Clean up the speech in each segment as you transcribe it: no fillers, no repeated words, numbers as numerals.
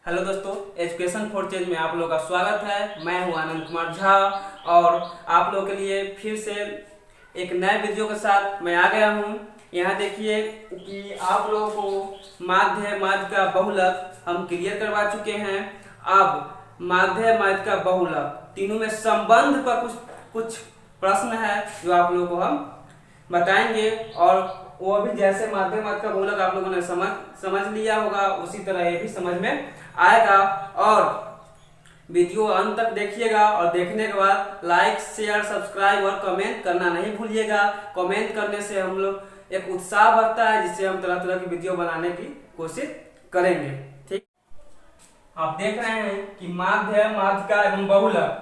Hello दोस्तों, education for change में आप लोगों का स्वागत है। मैं हूं आनंद कुमार झा और आप लोगों के लिए फिर से एक नए वीडियो के साथ मैं आ गया हूं। यहाँ देखिए कि आप लोगों को माध्य माध्यिका बहुलक हम क्लियर करवा चुके हैं। अब माध्य माध्यिका बहुलक तीनों में संबंध पर कुछ प्रश्न है जो आप लोगों को हम बताएंगे और वो भी जैसे माध्यम माध्यिका बहुलक आप लोगों ने समझ लिया होगा उसी तरह ये भी समझ में आएगा। और वीडियो अंत तक देखिएगा और देखने के बाद लाइक शेयर सब्सक्राइब और कमेंट करना नहीं भूलिएगा। कमेंट करने से हम लोग एक उत्साह बढ़ता है जिससे हम तरह तरह की वीडियो बनाने की कोशिश करेंगे। ठीक, आप देख रहे हैं कि माध्य माध्यिका एवं बहुलक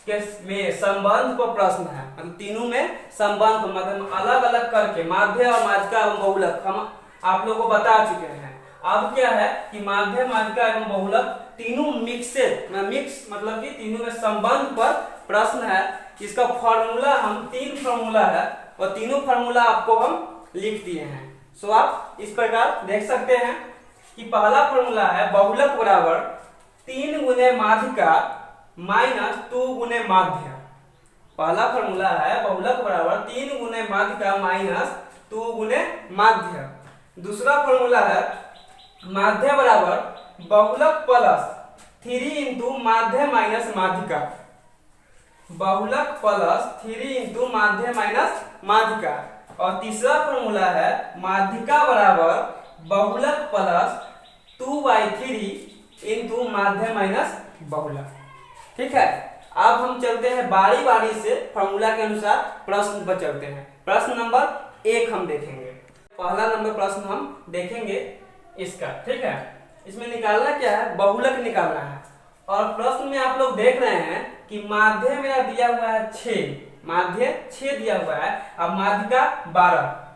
के में संबंध पर प्रश्न है। हम तीनों में संबंध मतलब अलग अलग करके माध्य और माध्यिका एवं बहुलक हम आप लोगों को बता चुके हैं। अब क्या है कि माध्य माध्यिका एवं बहुलक तीनों मिक्स मतलब कि तीनों में संबंध पर प्रश्न है। इसका फॉर्मूला हम तीन फॉर्मूला है और तीनों फॉर्मूला आपको हम लिख दिए हैं। सो आप इस प्रकार देख सकते हैं कि पहला फॉर्मूला है बहुलक बराबर 3 गुने माध्यिका माइनस 2 गुने माध्य। पहला फॉर्मूला है बहुलक बराबर 3 गुने माध्यिका माइनस 2 गुने माध्य। दूसरा फॉर्मूला है माध्य बराबर बहुलक प्लस 3 इंटू माध्य माइनस माध्यिका। बहुलक प्लस 3 इंटू माध्य माइनस माध्यिका। और तीसरा फॉर्मूला है माध्यिका बराबर बहुलक प्लस 2/3 इंटू माध्य माइनस बहुलक। ठीक है, अब हम चलते हैं बारी बारी से फॉर्मूला के अनुसार प्रश्न पर चलते हैं। प्रश्न नंबर 1 हम देखेंगे। पहला नंबर प्रश्न हम देखेंगे इसका। ठीक है, इसमें निकालना क्या है, बहुलक निकालना है। और प्रश्न में आप लोग देख रहे हैं कि माध्य मेरा दिया हुआ है 6, माध्य 6 दिया हुआ है। अब माध्यिका 12।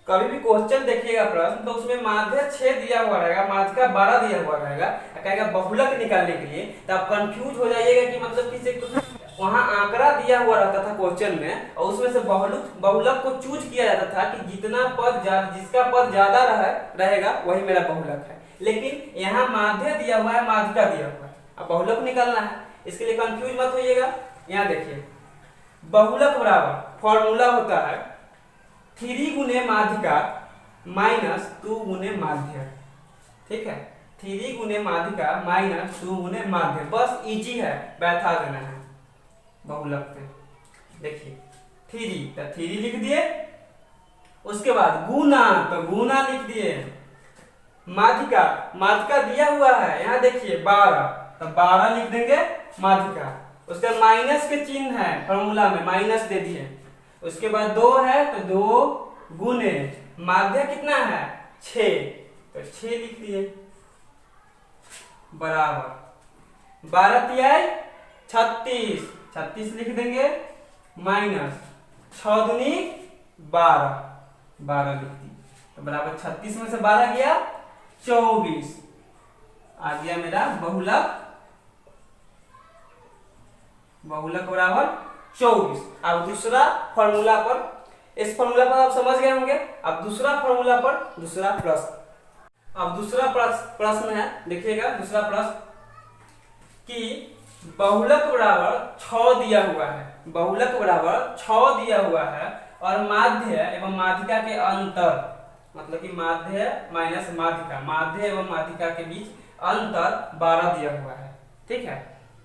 कभी भी क्वेश्चन देखिएगा प्रश्न तो उसमें माध्य 6 दिया हुआ रहेगा, माध्यिका 12 दिया हुआ रहेगा। कहेगा बहुलक निकालने के लिए, तो आप कंफ्यूज हो जाइएगा कि मतलब किसी वहां आंकड़ा दिया हुआ रहता था क्वेश्चन में और उसमें से बहुलक को चूज किया जाता था कि जिसका पद ज्यादा रहेगा वही मेरा बहुलक है। लेकिन यहाँ माध्य दिया हुआ है, माध्यिका दिया हुआ है, अब बहुलक निकालना है। इसके लिए कंफ्यूज मत होइएगा। यहाँ देखिए बहुलक बराबर फॉर्मूला होता है 3 गुने माध्यिका माइनस 2 गुने माध्य। ठीक है, 3 गुने माध्यिका माइनस 2 गुने माध्य। बस इजी है, बैठा देना है बहुलक पे। देखिए 3 तो 3 लिख दिए, उसके बाद गुना तो गुना लिख दिए। माध्यिका दिया हुआ है, यहाँ देखिए 12 तो 12 लिख देंगे माध्यिका। उसके माइनस के चिन्ह है फॉर्मूला में, माइनस दे दिए। उसके बाद 2 है तो 2 गुने माध्य कितना है 6 तो 6 लिख दिए बराबर 12 तिहाई 36 36 लिख देंगे माइनस 6 दूनी 12 लिख दी तो बराबर 36 में से 12 गया 24 आ गया मेरा बहुलक बराबर 24। अब दूसरा फॉर्मूला पर, इस फॉर्मूला पर आप समझ गए होंगे। अब दूसरा फॉर्मूला पर दूसरा प्रश्न। अब दूसरा प्रश्न है, देखिएगा दूसरा प्रश्न कि बहुलक बराबर 6 दिया हुआ है, बहुलक बराबर 6 दिया हुआ है और माध्य एवं माध्यिका के अंतर मतलब कि माध्य माइनस माध्यिका, माध्य एवं माध्यिका के बीच अंतर 12 दिया हुआ है। ठीक है,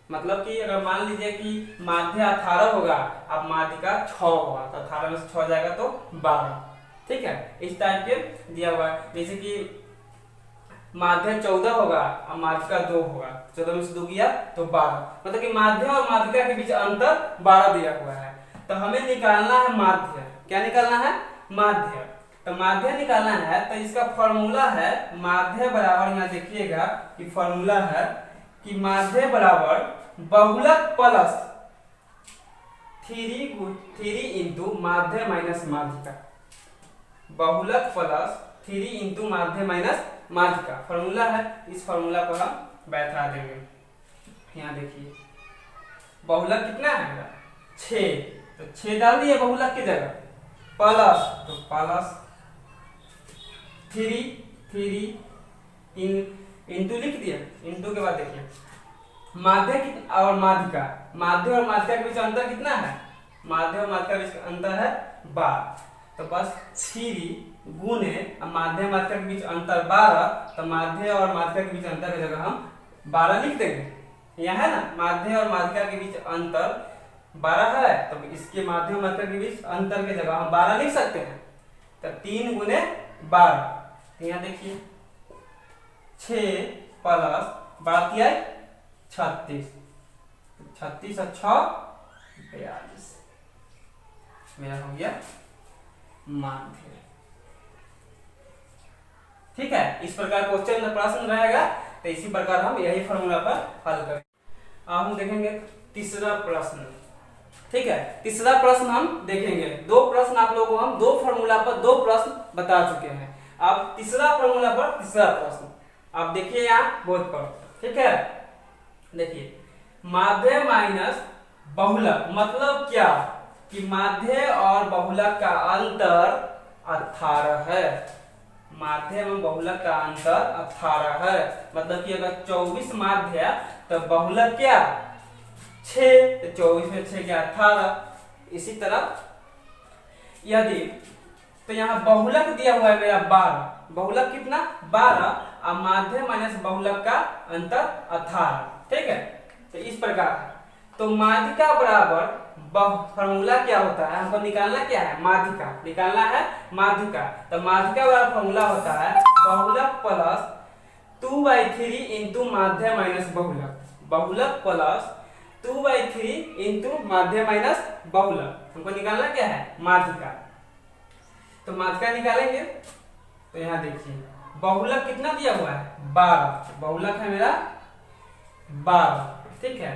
मतलब कि अगर मान लीजिए कि माध्य 18 होगा, अब माध्यिका 6 होगा तो 18 में से 6 जाएगा तो 12। ठीक है, इस टाइप के दिया हुआ है। जैसे कि माध्य 14 होगा और माध्यिका 2 होगा, 14 में से 2 गया तो 12, मतलब कि माध्य और माध्यिका के बीच अंतर 12 दिया हुआ है। तो हमें निकालना है माध्य। क्या निकालना है, माध्य। तो माध्य निकालना है तो इसका फॉर्मूला है माध्य बराबर, यहाँ देखिएगा कि फॉर्मूला है कि माध्य बराबर बहुलक प्लस 3 इंटू माध्य माइनस माध्यिका। बहुलक प्लस 3 इंटू माध्य माइनस माध्यिका फॉर्मूला है। इस फॉर्मूला को हम बैठा देंगे। यहाँ देखिए बहुलक कितना है मेरा 6 तो 6 डाल दिए बहुलक की जगह, प्लस तो प्लस 3 इंटू लिख दिया। इंटू के बाद देखिए माध्य और माध्यिका, माध्य और माध्यिका के बीच अंतर कितना है? माध्य और माध्यिका के बीच अंतर है 12। तो बस 3 गुने माध्य और माध्यिका के बीच अंतर 12, तो माध्य और माध्यिका के बीच अंतर की जगह हम 12 लिख देंगे। यहाँ है ना माध्य और माध्यिका के बीच अंतर 12 है, तो इसके माध्य और माध्यिका के बीच अंतर की जगह हम 12 लिख सकते हैं। तो 3 गुने 12, यहाँ देखिए 6 प्लस 12 36, 36 और 6 42, मेरा हो गया माध्य। ठीक है, इस प्रकार क्वेश्चन में प्रश्न रहेगा, तो इसी प्रकार हम यही फॉर्मूला पर हल करेंगे। अब हम देखेंगे तीसरा प्रश्न। ठीक है, तीसरा प्रश्न हम देखेंगे। 2 प्रश्न आप लोगों को हम 2 फॉर्मूला पर 2 प्रश्न बता चुके हैं। अब तीसरा फॉर्मूला पर तीसरा प्रश्न आप देखिए यहाँ बोर्ड पर। ठीक है, देखिए माध्य माइनस बहुलक मतलब क्या कि माध्य और बहुलक का अंतर 18 है। माध्य एवं बहुलक का अंतर 18 है, मतलब कि अगर 24 माध्य है तो बहुलक क्या 6, तो 24 में 6 क्या 18। इसी तरह यदि तो यहाँ बहुलक दिया हुआ है मेरा 12, बहुलक कितना 12 और माध्य माइनस बहुलक का अंतर 18। ठीक है, तो इस प्रकार है। तो माध्यिका बराबर फॉर्मूला क्या होता है, हमको निकालना क्या है माध्यिका, निकालना है माध्यिका। तो माध्यिका बराबर फॉर्मूला होता है बहुलक प्लस 2/3 इंटू माध्य माइनस बहुलक, बहुलक प्लस 2/3 इंटू माध्य माइनस बहुलक। हमको निकालना क्या है माध्यिका। तो माध्यिका निकालेंगे तो यहाँ देखिए बहुलक कितना दिया हुआ है 12, बहुलक है मेरा 12। ठीक है,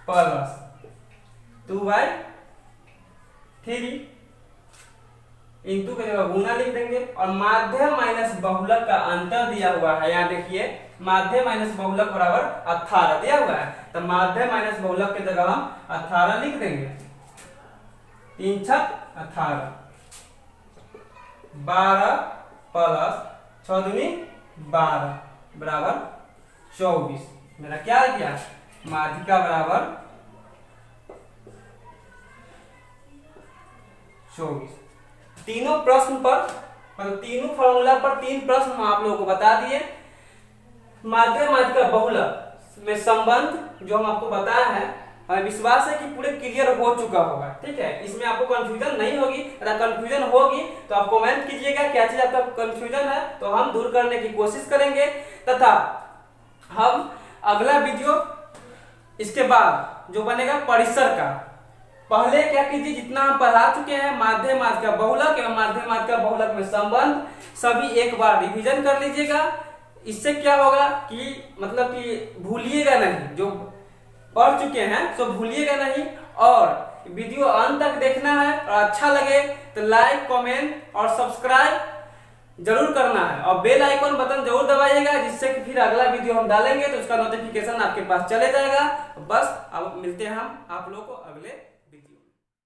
प्लस 2/3 इंटू के जगह गुना लिख देंगे, और माध्य माइनस बहुलक का अंतर दिया हुआ है। यहाँ देखिए माध्य माइनस बहुलक बराबर 18 दिया हुआ है, तो माध्य माइनस बहुलक के जगह हम 18 लिख देंगे। 3 छक 18, 12 प्लस 6 दूनी 12 बराबर 24। मेरा क्या आ गया माध्यिका बराबर 24। तीनों प्रश्न पर मतलब तीनों फॉर्मूला पर 3 प्रश्न हम आप लोगों को बता दिए। माध्य माध्यिका बहुलक में संबंध जो हम आपको बताया है, हमें विश्वास है कि पूरे क्लियर हो चुका होगा। ठीक है, इसमें आपको कंफ्यूजन नहीं होगी। अगर कंफ्यूजन होगी तो आप कमेंट कीजिएगा क्या चीज आपका कंफ्यूजन है, तो हम दूर करने की कोशिश करेंगे। तथा हम अगला वीडियो इसके बाद जो बनेगा परिसर का, पहले क्या कीजिए जितना हम पढ़ा चुके हैं माध्य माध्यिका बहुलक एवं माध्य माध्यिका बहुलक में संबंध सभी एक बार रिवीजन कर लीजिएगा। इससे क्या होगा कि मतलब कि भूलिएगा नहीं, जो पढ़ चुके हैं तो भूलिएगा नहीं। और वीडियो अंत तक देखना है, और अच्छा लगे तो लाइक कमेंट और सब्सक्राइब जरूर करना है, और बेल आइकन बटन जरूर दबाइएगा, जिससे कि फिर अगला वीडियो हम डालेंगे तो उसका नोटिफिकेशन आपके पास चले जाएगा। बस अब मिलते हैं हम आप लोगों को अगले